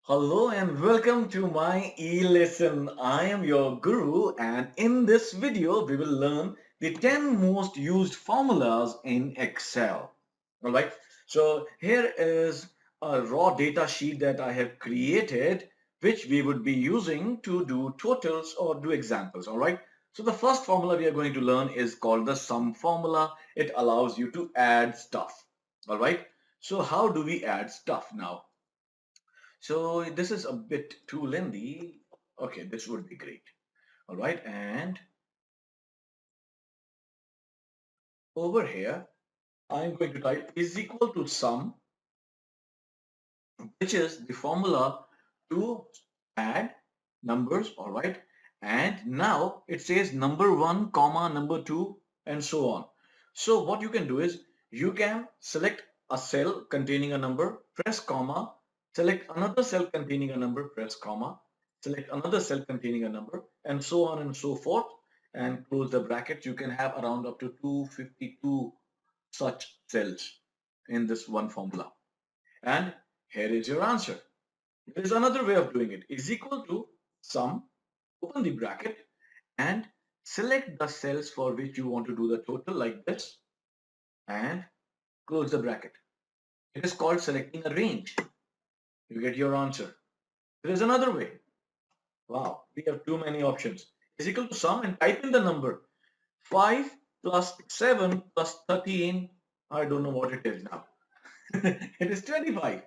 Hello and welcome to my e-lesson. I am your guru and in this video we will learn the 10 most used formulas in Excel. Alright, so here is a raw data sheet that I have created which we would be using to do totals or do examples. Alright, so the first formula we are going to learn is called the sum formula. It allows you to add stuff. Alright, so how do we add stuff now? So this is a bit too lengthy. Okay, this would be great. All right, and over here, I'm going to type is equal to sum, which is the formula to add numbers. All right, and now it says number one, comma, number two, and so on. So what you can do is you can select a cell containing a number, press comma, select another cell containing a number, press comma, select another cell containing a number, and so on and so forth, and close the bracket. You can have around up to 252 such cells in this one formula. And here is your answer. There is another way of doing it. Is equal to sum, open the bracket, and select the cells for which you want to do the total like this, and close the bracket. It is called selecting a range. You get your answer. There is another way. Wow, we have too many options. Is equal to sum and type in the number. 5 plus 7 plus 13. I don't know what it is now. It is 25.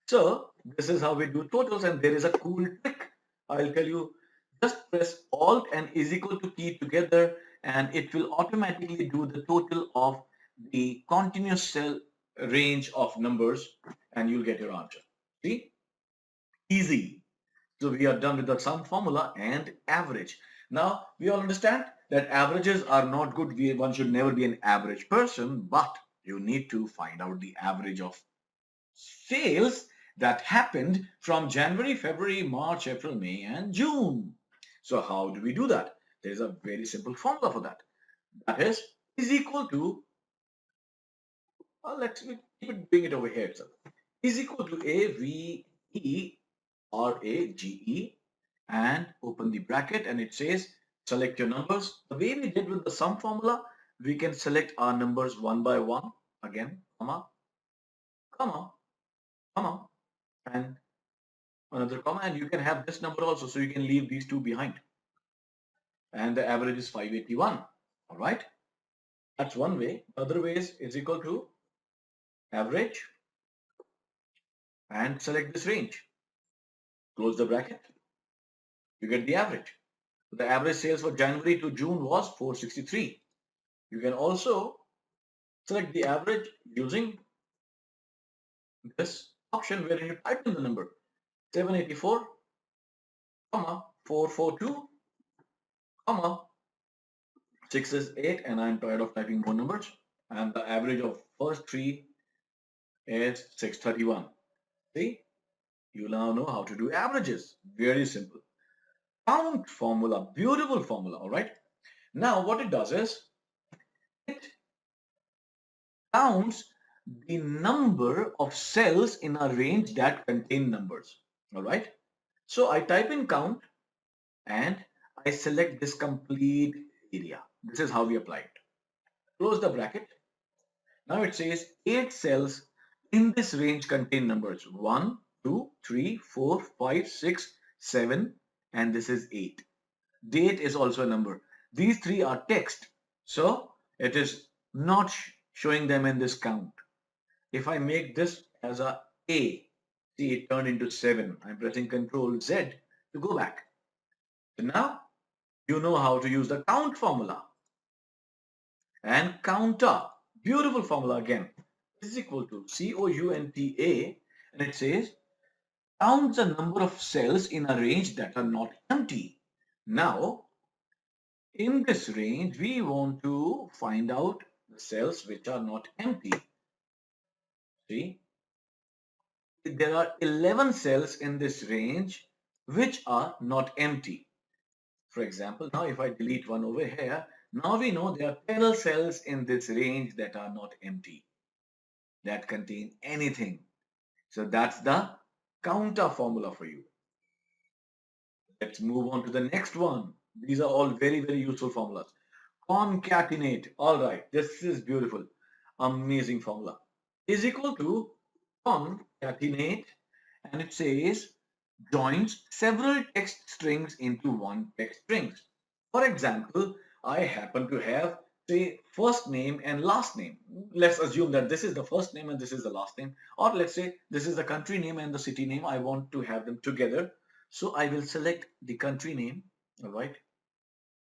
So this is how we do totals, and there is a cool trick. I'll tell you, just press Alt and is equal to key together and it will automatically do the total of the continuous cell range of numbers and you'll get your answer. See? Easy. So we are done with the sum formula and average. Now we all understand that averages are not good. One should never be an average person, but you need to find out the average of sales that happened from January, February, March, April, May, and June. So how do we do that? There is a very simple formula for that. That is equal to, let's keep bring it over here itself. Is equal to AVERAGE and open the bracket and it says select your numbers. The way we did with the sum formula, we can select our numbers one by one. Again, comma, comma, comma, and another comma, and you can have this number also, so you can leave these two behind. And the average is 581. All right, that's one way. The other way is equal to average and select this range. Close the bracket. You get the average. So the average sales for January to June was 463. You can also select the average using this option where you type in the number 784, 442, 6 is 8, and I'm tired of typing more numbers. And the average of first three is 631. See, you now know how to do averages. Very simple. Count formula, beautiful formula, all right? Now what it does is, it counts the number of cells in a range that contain numbers, all right? So I type in count and I select this complete area. This is how we apply it. Close the bracket. Now it says 8 cells in this range contain numbers 1, 2, 3, 4, 5, 6, 7, and this is 8. Date is also a number. These three are text, so it is not showing them in this count. If I make this as a A, see it turned into 7. I'm pressing Ctrl Z to go back. So now you know how to use the count formula. And counter, beautiful formula again, is equal to COUNTA, and it says count the number of cells in a range that are not empty. Now, in this range, we want to find out the cells which are not empty. See, there are 11 cells in this range which are not empty. For example, now if I delete one over here, now we know there are 12 cells in this range that are not empty, that contain anything. So that's the counter formula for you. Let's move on to the next one. These are all very, very useful formulas. Concatenate. All right, this is beautiful. Amazing formula. Is equal to concatenate, and it says joins several text strings into one text string. For example, I happen to have, say, first name and last name. Let's assume that this is the first name and this is the last name. Or let's say this is the country name and the city name. I want to have them together. So I will select the country name, all right,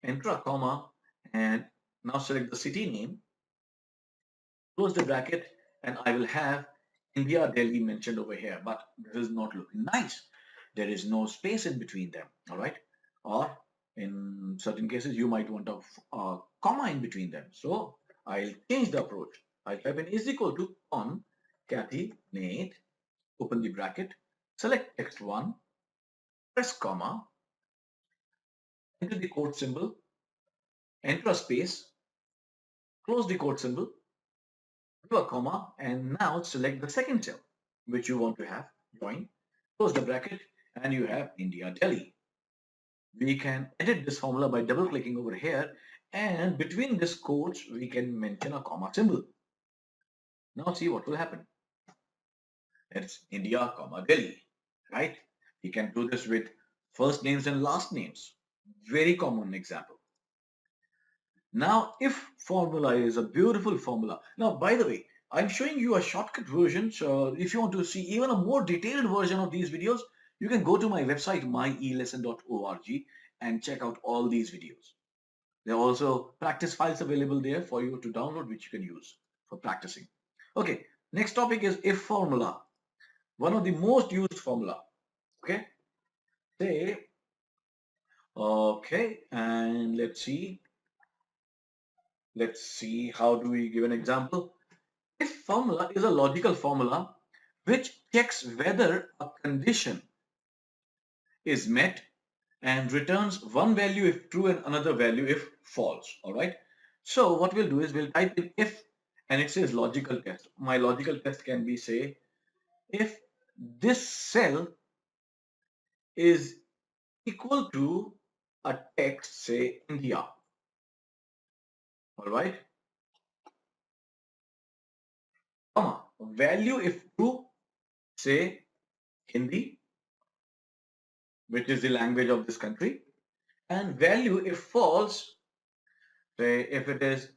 enter a comma, and now select the city name, close the bracket, and I will have India, Delhi mentioned over here, but this is not looking nice. There is no space in between them, all right? Or in certain cases, you might want a comma in between them. So I'll change the approach. I'll type in is equal to concatenate, open the bracket, select text 1, press comma, enter the quote symbol, enter a space, close the quote symbol, give a comma, and now select the second cell which you want to have join, close the bracket, and you have India, Delhi. We can edit this formula by double clicking over here, and between these quotes we can mention a comma symbol. Now see what will happen. It's India, comma Delhi, right? We can do this with first names and last names. Very common example. Now, if formula is a beautiful formula. Now, by the way, I'm showing you a shortcut version. So if you want to see even a more detailed version of these videos, you can go to my website, myelesson.org, and check out all these videos. There are also practice files available there for you to download, which you can use for practicing. Okay, next topic is if formula. One of the most used formula. Okay, say, okay, and let's see. Let's see, how do we give an example? If formula is a logical formula which checks whether a condition is met and returns one value if true and another value if false. All right. So what we'll do is we'll type in if, and it says logical test. My logical test can be, say, if this cell is equal to a text, say India. All right. Comma, value if true, say Hindi, which is the language of this country, and value if false, say if it is,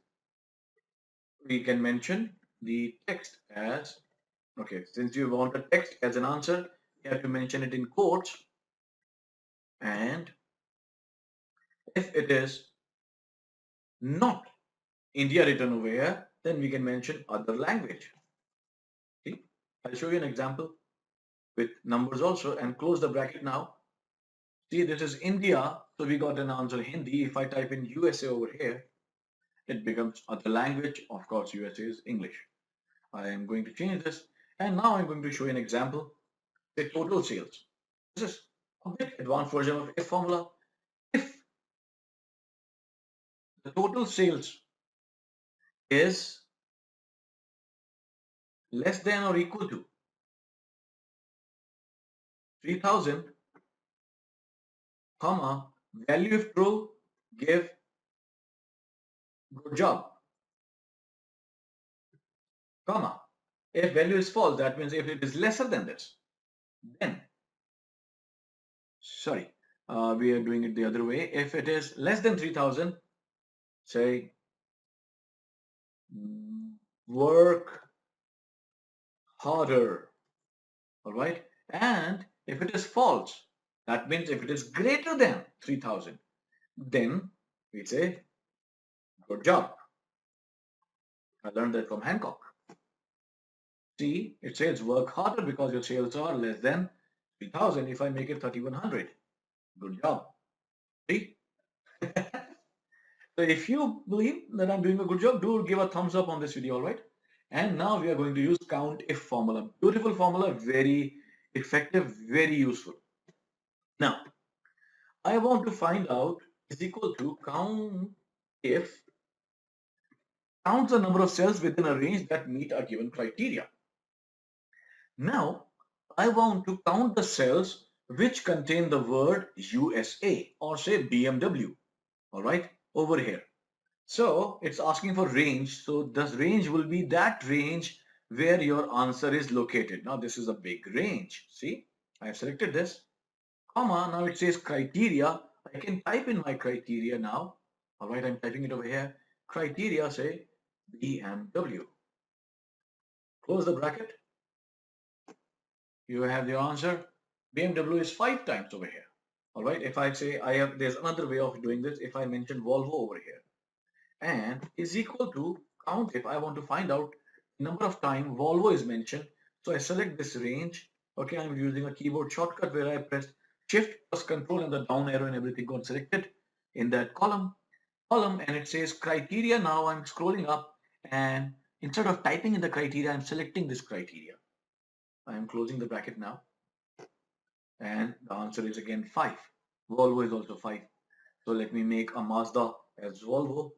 we can mention the text as, okay, since you want a text as an answer, you have to mention it in quotes, and if it is not India written over here, then we can mention other language. See, I'll show you an example with numbers also, and close the bracket now. See, this is India, so we got an answer Hindi. If I type in USA over here, it becomes other language. Of course, USA is English. I am going to change this, and now I'm going to show you an example. The total sales. This is a bit advanced version of if formula. If the total sales is less than or equal to 3,000, comma, value if true, give good job, comma. If value is false, that means if it is lesser than this, then, sorry, we are doing it the other way. If it is less than 3,000, say, work harder, all right? And if it is false, that means if it is greater than 3,000, then we say, good job. I learned that from Hancock. See, it says work harder because your sales are less than 3,000. If I make it 3,100, good job. See? So if you believe that I'm doing a good job, do give a thumbs up on this video, all right? And now we are going to use count if formula. Beautiful formula, very effective, very useful. Now, I want to find out is equal to count if counts the number of cells within a range that meet a given criteria. Now, I want to count the cells which contain the word USA or say BMW. All right, over here. So it's asking for range. So this range will be that range where your answer is located. Now this is a big range. See, I have selected this, comma. Now it says criteria. I can type in my criteria now. All right, I'm typing it over here. Criteria, say BMW. Close the bracket. You have your answer. BMW is 5 times over here. All right, if I say there's another way of doing this. If I mention Volvo over here, and is equal to count if I want to find out number of time Volvo is mentioned. So I select this range. Okay, I'm using a keyboard shortcut where I press Shift plus Control and the down arrow and everything got selected in that column, and it says criteria. Now I'm scrolling up, and instead of typing in the criteria, I'm selecting this criteria. I am closing the bracket now, and the answer is again 5. Volvo is also 5. So let me make a Mazda as Volvo.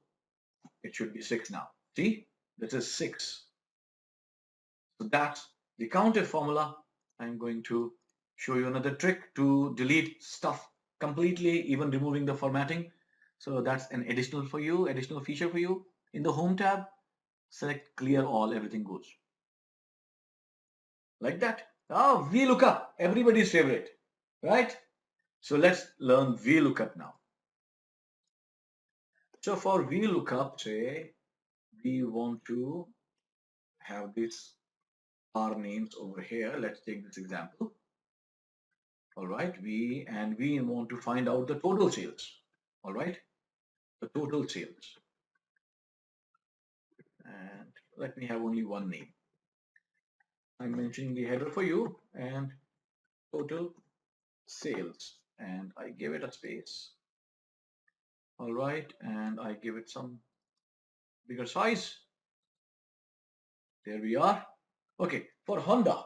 It should be 6 now. See, this is 6. So that's the countif formula. I'm going to show you another trick to delete stuff completely, even removing the formatting. So that's an additional feature for you. In the Home tab, select Clear All, everything goes. Like that. Oh, VLOOKUP, everybody's favorite, right? So let's learn VLOOKUP now. So for VLOOKUP, say we want to have this our names over here. Let's take this example. All right, we want to find out the total sales. All right, the total sales, and let me have only one name. I'm mentioning the header for you, and total sales, and I give it a space. All right, and I give it some bigger size. There we are. Okay, for Honda,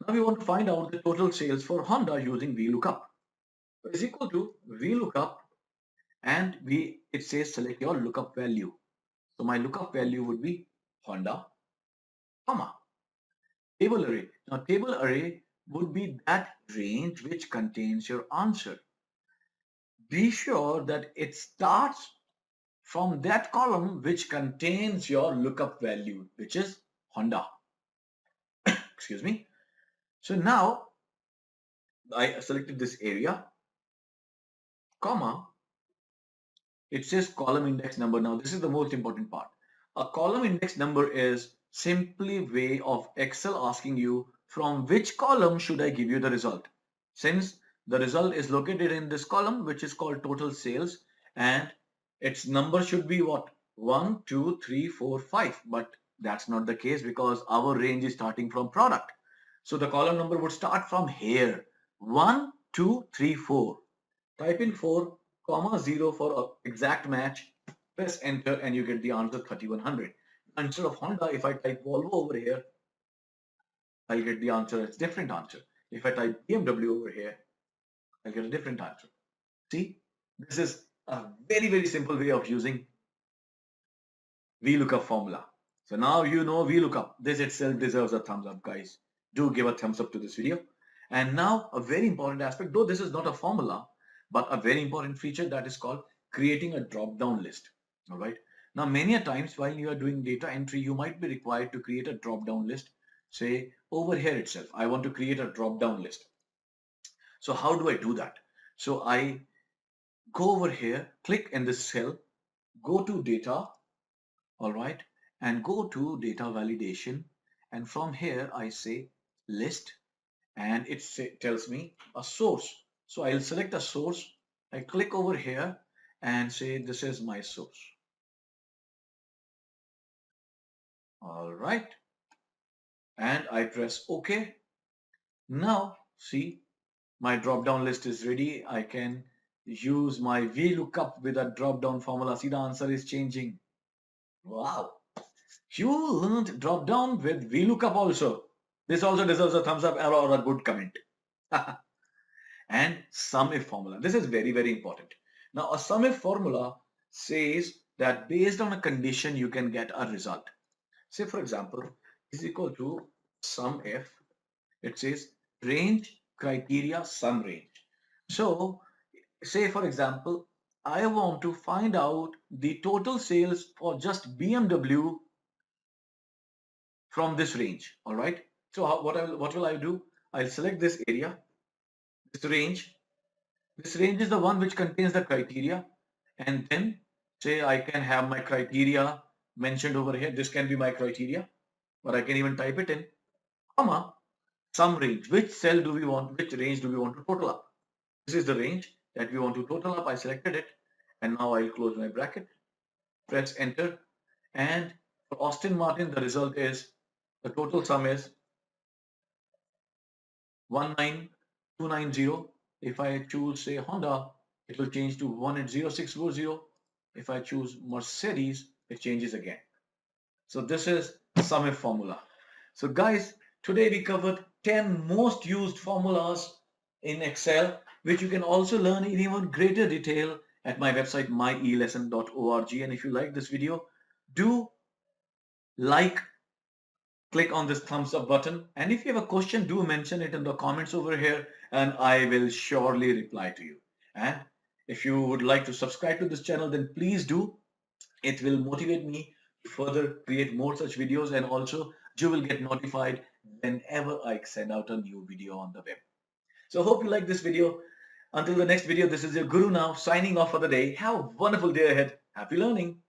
now we want to find out the total sales for Honda using VLOOKUP. Is equal to VLOOKUP, and it says select your lookup value. So my lookup value would be Honda, comma, table array. Now table array would be that range which contains your answer. Be sure that it starts from that column which contains your lookup value, which is Honda. Excuse me. So now I selected this area, comma, it says column index number. Now this is the most important part. A column index number is simply way of Excel asking you from which column should I give you the result. Since the result is located in this column, which is called total sales, and its number should be what? 1, 2, 3, 4, 5. But that's not the case because our range is starting from product. So the column number would start from here. 1, 2, 3, 4. Type in 4, comma 0 for an exact match. Press enter and you get the answer 3100. Instead of Honda, if I type Volvo over here, I'll get the answer, it's different answer. If I type BMW over here, I'll get a different answer. See, this is a very, very simple way of using VLOOKUP formula. So now you know VLOOKUP. This itself deserves a thumbs up, guys. Do give a thumbs up to this video. And now a very important aspect, though this is not a formula, but a very important feature that is called creating a drop-down list. All right. Now, many a times while you are doing data entry, you might be required to create a drop-down list. Say over here itself, I want to create a drop-down list. So how do I do that? So I go over here, click in this cell, go to data, all right, and go to data validation. And from here, I say list, and it tells me a source. So I'll select a source. I click over here and say this is my source. All right. And I press OK. Now see, my drop-down list is ready. I can use my VLOOKUP with a drop-down formula. See, the answer is changing. Wow. You learned drop-down with VLOOKUP also. This also deserves a thumbs up or a good comment. And SUMIF formula. This is very, very important. Now, a SUMIF formula says that based on a condition, you can get a result. Say, for example, is equal to SUMIF It says range, criteria, sum range. So say for example, I want to find out the total sales for just BMW from this range. All right. So what will I do? I'll select this area, this range. This range is the one which contains the criteria, and then say I can have my criteria mentioned over here. This can be my criteria, or I can even type it in, comma, sum range. Which cell do we want? Which range do we want to total up? This is the range that we want to total up. I selected it, and now I'll close my bracket, press enter, and for Austin Martin, the result is the total sum is 19290. If I choose say Honda, it will change to 180640. If I choose Mercedes, it changes again. So this is SUMIF formula. So guys, today we covered 10 most used formulas in Excel, which you can also learn in even greater detail at my website myelesson.org. And if you like this video, do like, click on this thumbs up button, and if you have a question, do mention it in the comments over here and I will surely reply to you. And if you would like to subscribe to this channel, then please do. It will motivate me to further create more such videos, and also you will get notified whenever I send out a new video on the web. So hope you like this video. Until the next video, this is your Guru now signing off for the day. Have a wonderful day ahead. Happy learning.